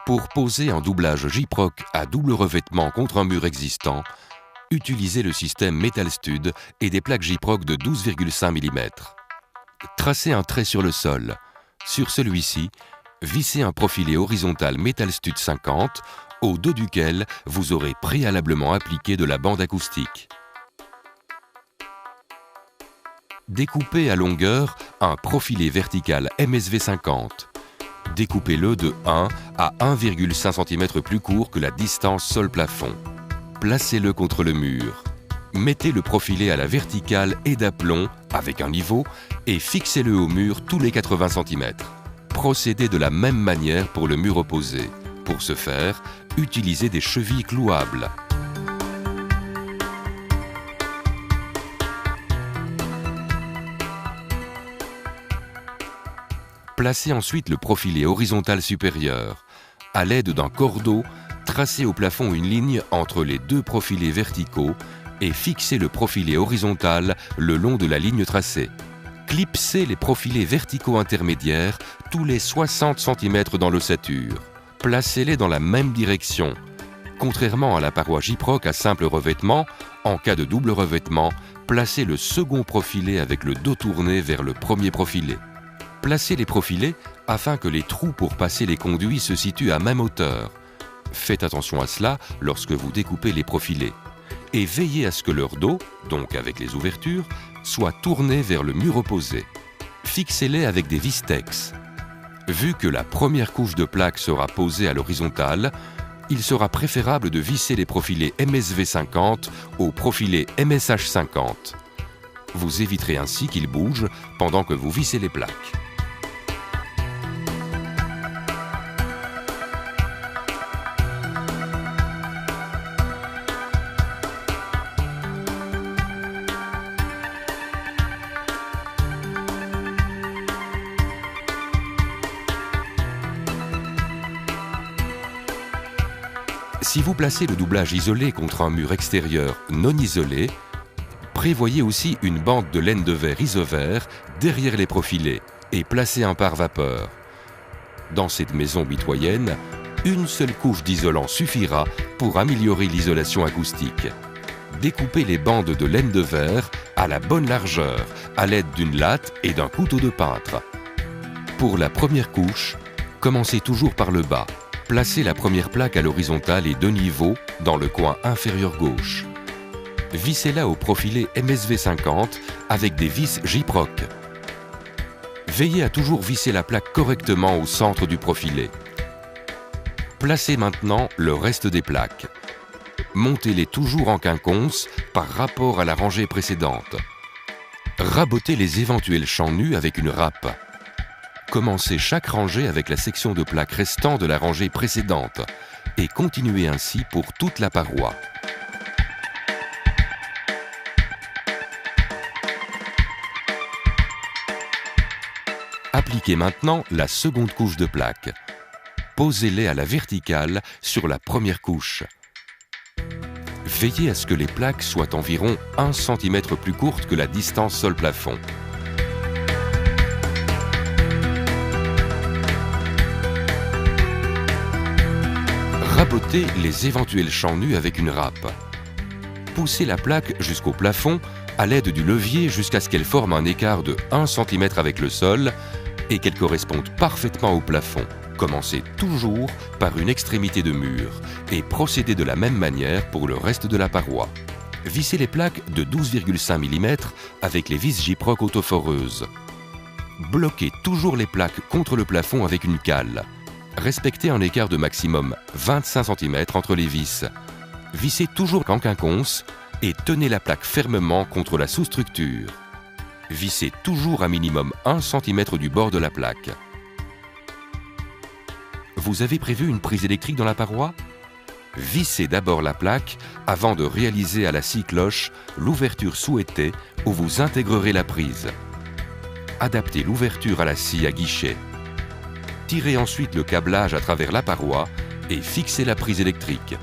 Pour poser un doublage Gyproc à double revêtement contre un mur existant, utilisez le système Metal Stud et des plaques Gyproc de 12,5 mm. Tracez un trait sur le sol. Sur celui-ci, vissez un profilé horizontal Metal Stud 50, au dos duquel vous aurez préalablement appliqué de la bande acoustique. Découpez à longueur un profilé vertical MSV 50. Découpez-le de 1 à 1,5 cm plus court que la distance sol-plafond. Placez-le contre le mur. Mettez le profilé à la verticale et d'aplomb, avec un niveau, et fixez-le au mur tous les 80 cm. Procédez de la même manière pour le mur opposé. Pour ce faire, utilisez des chevilles clouables. Placez ensuite le profilé horizontal supérieur. À l'aide d'un cordeau, tracez au plafond une ligne entre les deux profilés verticaux et fixez le profilé horizontal le long de la ligne tracée. Clipsez les profilés verticaux intermédiaires tous les 60 cm dans l'ossature. Placez-les dans la même direction. Contrairement à la paroi Gyproc à simple revêtement, en cas de double revêtement, placez le second profilé avec le dos tourné vers le premier profilé. Placez les profilés afin que les trous pour passer les conduits se situent à même hauteur. Faites attention à cela lorsque vous découpez les profilés. Et veillez à ce que leur dos, donc avec les ouvertures, soit tourné vers le mur opposé. Fixez-les avec des vis Tex. Vu que la première couche de plaque sera posée à l'horizontale, il sera préférable de visser les profilés MSV 50 au profilé MSH 50. Vous éviterez ainsi qu'ils bougent pendant que vous vissez les plaques. Si vous placez le doublage isolé contre un mur extérieur non isolé, prévoyez aussi une bande de laine de verre isovert derrière les profilés et placez un pare-vapeur. Dans cette maison mitoyenne, une seule couche d'isolant suffira pour améliorer l'isolation acoustique. Découpez les bandes de laine de verre à la bonne largeur à l'aide d'une latte et d'un couteau de peintre. Pour la première couche, commencez toujours par le bas. Placez la première plaque à l'horizontale et de niveau dans le coin inférieur gauche. Vissez-la au profilé MSV 50 avec des vis Gyproc. Veillez à toujours visser la plaque correctement au centre du profilé. Placez maintenant le reste des plaques. Montez-les toujours en quinconce par rapport à la rangée précédente. Rabotez les éventuels champs nus avec une râpe. Commencez chaque rangée avec la section de plaques restant de la rangée précédente et continuez ainsi pour toute la paroi. Appliquez maintenant la seconde couche de plaques. Posez-les à la verticale sur la première couche. Veillez à ce que les plaques soient environ 1 cm plus courtes que la distance sol-plafond. Rabotez les éventuels champs nus avec une râpe. Poussez la plaque jusqu'au plafond à l'aide du levier jusqu'à ce qu'elle forme un écart de 1 cm avec le sol et qu'elle corresponde parfaitement au plafond. Commencez toujours par une extrémité de mur et procédez de la même manière pour le reste de la paroi. Vissez les plaques de 12,5 mm avec les vis Gyproc autoforeuses. Bloquez toujours les plaques contre le plafond avec une cale. Respectez un écart de maximum 25 cm entre les vis. Vissez toujours en quinconce et tenez la plaque fermement contre la sous-structure. Vissez toujours à minimum 1 cm du bord de la plaque. Vous avez prévu une prise électrique dans la paroi? Vissez d'abord la plaque avant de réaliser à la scie cloche l'ouverture souhaitée où vous intégrerez la prise. Adaptez l'ouverture à la scie à guichet. Tirez ensuite le câblage à travers la paroi et fixez la prise électrique.